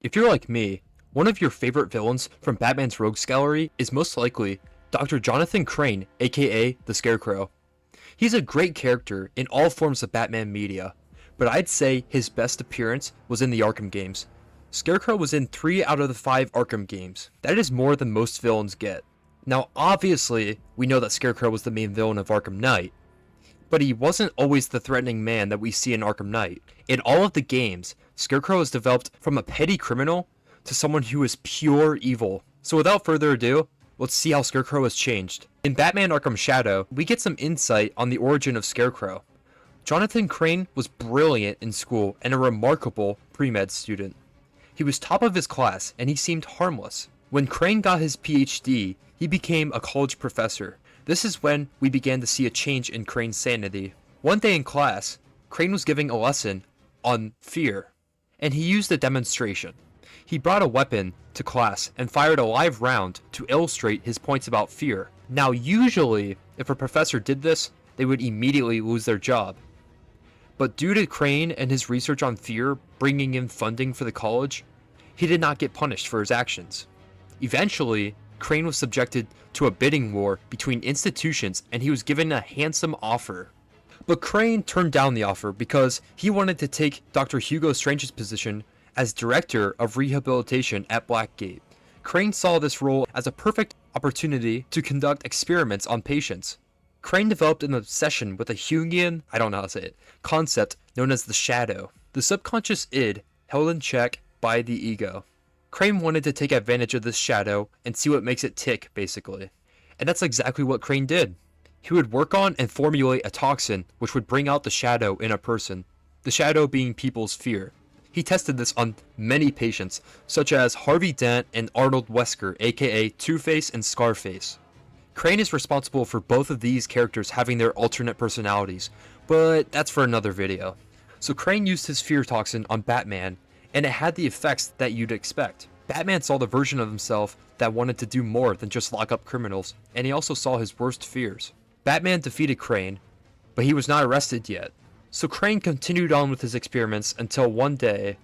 If you're like me, one of your favorite villains from Batman's Rogues Gallery is most likely Dr. Jonathan Crane, aka the Scarecrow. He's a great character in all forms of Batman media, but I'd say his best appearance was in the Arkham games. Scarecrow was in 3 out of the 5 Arkham games. That is more than most villains get. Now obviously, we know that Scarecrow was the main villain of Arkham Knight, but he wasn't always the threatening man that we see in Arkham Knight. In all of the games, Scarecrow is developed from a petty criminal to someone who is pure evil. So without further ado, let's see how Scarecrow has changed. In Batman Arkham Shadow, we get some insight on the origin of Scarecrow. Jonathan Crane was brilliant in school and a remarkable pre-med student. He was top of his class and he seemed harmless. When Crane got his PhD, he became a college professor. This is when we began to see a change in Crane's sanity. One day in class, Crane was giving a lesson on fear, and he used a demonstration. He brought a weapon to class and fired a live round to illustrate his points about fear. Now usually, if a professor did this, they would immediately lose their job. But due to Crane and his research on fear bringing in funding for the college, he did not get punished for his actions. Eventually, Crane was subjected to a bidding war between institutions and he was given a handsome offer. But Crane turned down the offer because he wanted to take Dr. Hugo Strange's position as Director of Rehabilitation at Blackgate. Crane saw this role as a perfect opportunity to conduct experiments on patients. Crane developed an obsession with a Jungian, I don't know how to say it, concept known as the shadow, the subconscious id held in check by the ego. Crane wanted to take advantage of this shadow and see what makes it tick, basically. And that's exactly what Crane did. He would work on and formulate a toxin which would bring out the shadow in a person, the shadow being people's fear. He tested this on many patients, such as Harvey Dent and Arnold Wesker, aka Two-Face and Scarface. Crane is responsible for both of these characters having their alternate personalities, but that's for another video. So Crane used his fear toxin on Batman, and it had the effects that you'd expect. Batman saw the version of himself that wanted to do more than just lock up criminals, and he also saw his worst fears. Batman defeated Crane, but he was not arrested yet. So Crane continued on with his experiments until one day,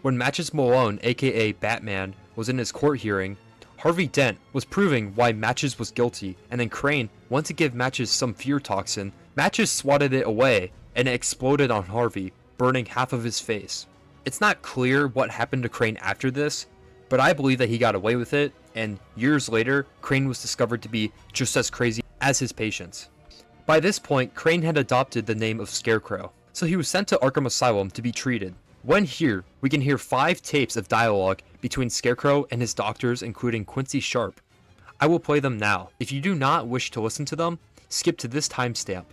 when Matches Malone, aka Batman, was in his court hearing, Harvey Dent was proving why Matches was guilty, and then Crane went to give Matches some fear toxin. Matches swatted it away, and it exploded on Harvey, burning half of his face. It's not clear what happened to Crane after this, but I believe that he got away with it, and years later, Crane was discovered to be just as crazy as his patients. By this point, Crane had adopted the name of Scarecrow, so he was sent to Arkham Asylum to be treated. When here, we can hear 5 tapes of dialogue between Scarecrow and his doctors, including Quincy Sharp. I will play them now. If you do not wish to listen to them, skip to this timestamp.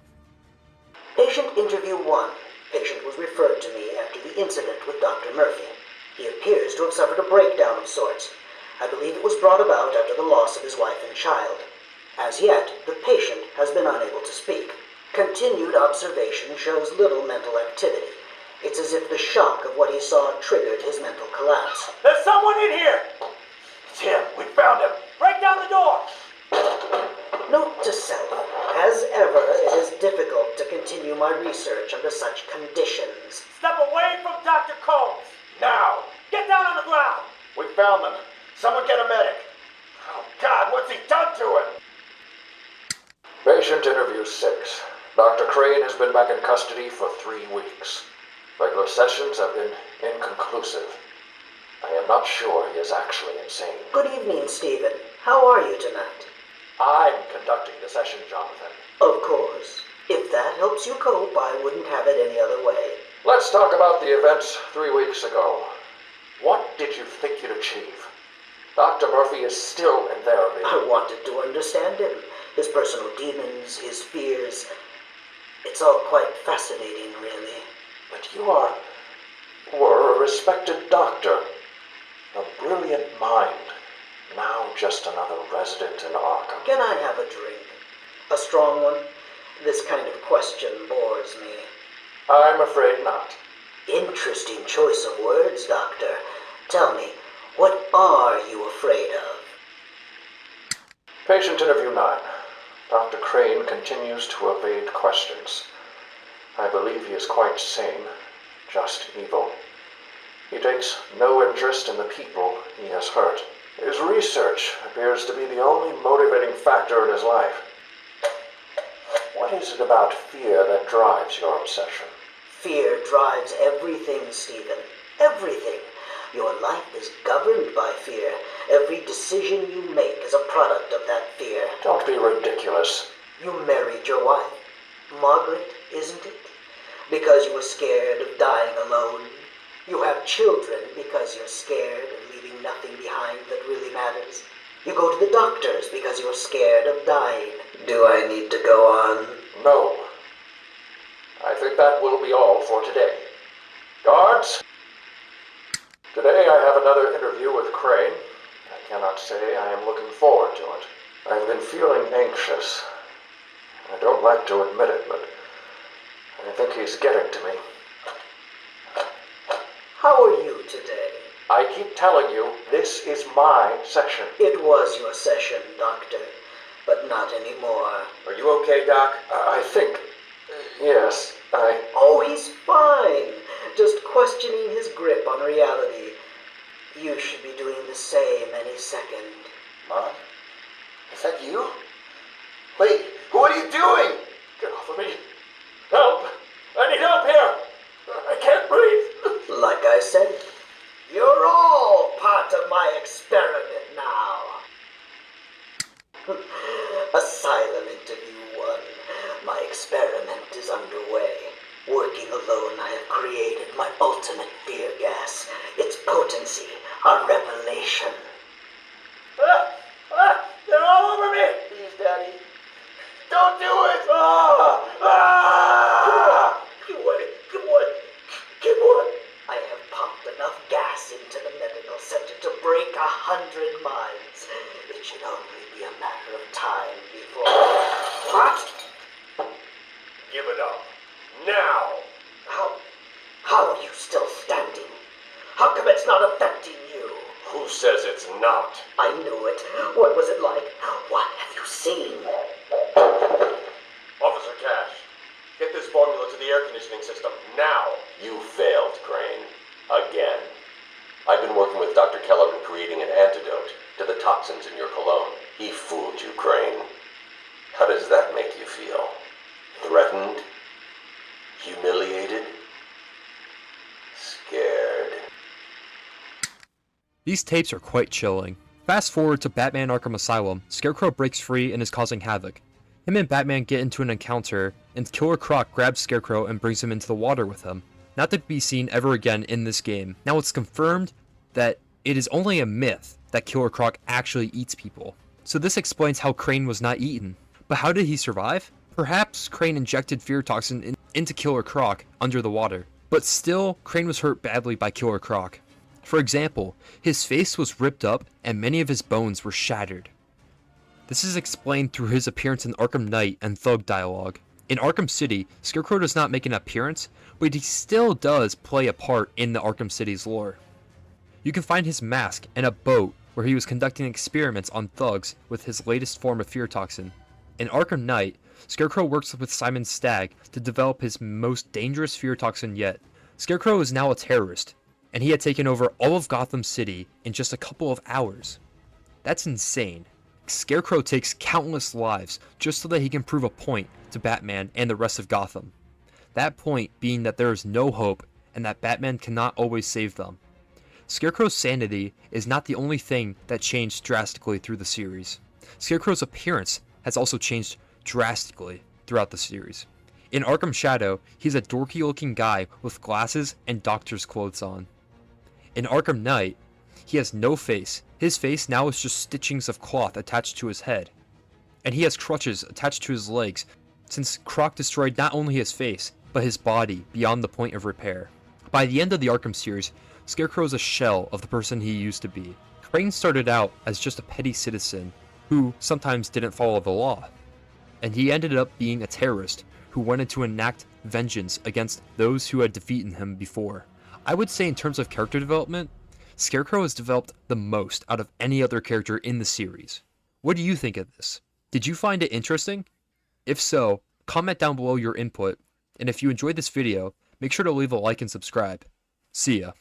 Patient interview 1. Patient was referred to me after the incident with Dr. Murphy. He appears to have suffered a breakdown of sorts. I believe it was brought about after the loss of his wife and child. As yet, the patient has been unable to speak. Continued observation shows little mental activity. It's as if the shock of what he saw triggered his mental collapse. There's someone in here! It's him. We found him. Break down the door! Note to self. As ever, it is difficult to continue my research under such conditions. Step away from Dr. Combs! Now! Get down on the ground! We found them. Someone get a medic. Oh, God, what's he done to him? Patient interview 6. Dr. Crane has been back in custody for 3 weeks. Regular sessions have been inconclusive. I am not sure he is actually insane. Good evening, Stephen. How are you tonight? I'm conducting the session, Jonathan. Of course. If that helps you cope, I wouldn't have it any other way. Let's talk about the events 3 weeks ago. What did you think you'd achieve? Dr. Murphy is still in therapy. I wanted to understand him. His personal demons, his fears. It's all quite fascinating, really. But you were a respected doctor. A brilliant mind. Now just another resident in Arkham. Can I have a drink? A strong one? This kind of question bores me. I'm afraid not. Interesting choice of words, Doctor. Tell me, what are you afraid of? Patient interview 9. Dr. Crane continues to evade questions. I believe he is quite sane, just evil. He takes no interest in the people he has hurt. His research appears to be the only motivating factor in his life. What is it about fear that drives your obsession? Fear drives everything, Stephen. Everything. Your life is governed by fear. Every decision you make is a product of that fear. Don't be ridiculous. You married your wife, Margaret, isn't it? Because you were scared of dying alone. You have children because you're scared of leaving nothing behind that really matters. You go to the doctors because you're scared of dying. Do I need to go on? No. I think that will be all for today. Guards, today I have another interview with Crane. I cannot say I am looking forward to it. I've been feeling anxious. I don't like to admit it, but I think he's getting to me. How are you today? I keep telling you, this is my session. It was your session, Doctor, but not anymore. Are you okay, Doc? I think... yes, Oh, he's fine. Just questioning his grip on reality. You should be doing the same any second. Mom? Is that you? Wait, what are you doing? Get off of me. Help! I need help here! I can't breathe! Like I said, you're all part of my experiment now. Asylum Interview 1. My experiment is underway. Working alone, I have created my ultimate fear gas. Its potency, a revelation. They're all over me! Please, Daddy. Don't do it! Give one. I have pumped enough gas into the medical center to break 100 minds. It should only be a matter of time before... What? Give it up. Now! How are you still standing? How come it's not affecting you? Who says it's not? I knew it. What was it like? What have you seen? Officer Cash, get this formula to the air conditioning system now. You failed, Crane. Again. I've been working with Dr. Keller in creating an antidote to the toxins in your cologne. He fooled you, Crane. How does that make you feel? Threatened? Humiliated? Scared? These tapes are quite chilling. Fast forward to Batman Arkham Asylum, Scarecrow breaks free and is causing havoc. Him and Batman get into an encounter, and Killer Croc grabs Scarecrow and brings him into the water with him. Not to be seen ever again in this game. Now it's confirmed that it is only a myth that Killer Croc actually eats people. So this explains how Crane was not eaten. But how did he survive? Perhaps Crane injected fear toxin into Killer Croc under the water. But still, Crane was hurt badly by Killer Croc. For example, his face was ripped up and many of his bones were shattered. This is explained through his appearance in Arkham Knight and Thug dialogue. In Arkham City, Scarecrow does not make an appearance, but he still does play a part in the Arkham City's lore. You can find his mask and a boat where he was conducting experiments on thugs with his latest form of fear toxin. In Arkham Knight, Scarecrow works with Simon Stagg to develop his most dangerous fear toxin yet. Scarecrow is now a terrorist, and he had taken over all of Gotham City in just a couple of hours. That's insane. Scarecrow takes countless lives just so that he can prove a point to Batman and the rest of Gotham. That point being that there is no hope and that Batman cannot always save them. Scarecrow's sanity is not the only thing that changed drastically through the series. Scarecrow's appearance has also changed drastically throughout the series. In Arkham Shadow, he's a dorky looking guy with glasses and doctor's clothes on. In Arkham Knight, he has no face. His face now is just stitchings of cloth attached to his head. And he has crutches attached to his legs, since Croc destroyed not only his face, but his body beyond the point of repair. By the end of the Arkham series, Scarecrow is a shell of the person he used to be. Crane started out as just a petty citizen, who sometimes didn't follow the law. And he ended up being a terrorist, who wanted to enact vengeance against those who had defeated him before. I would say in terms of character development, Scarecrow has developed the most out of any other character in the series. What do you think of this? Did you find it interesting? If so, comment down below your input, and if you enjoyed this video, make sure to leave a like and subscribe. See ya.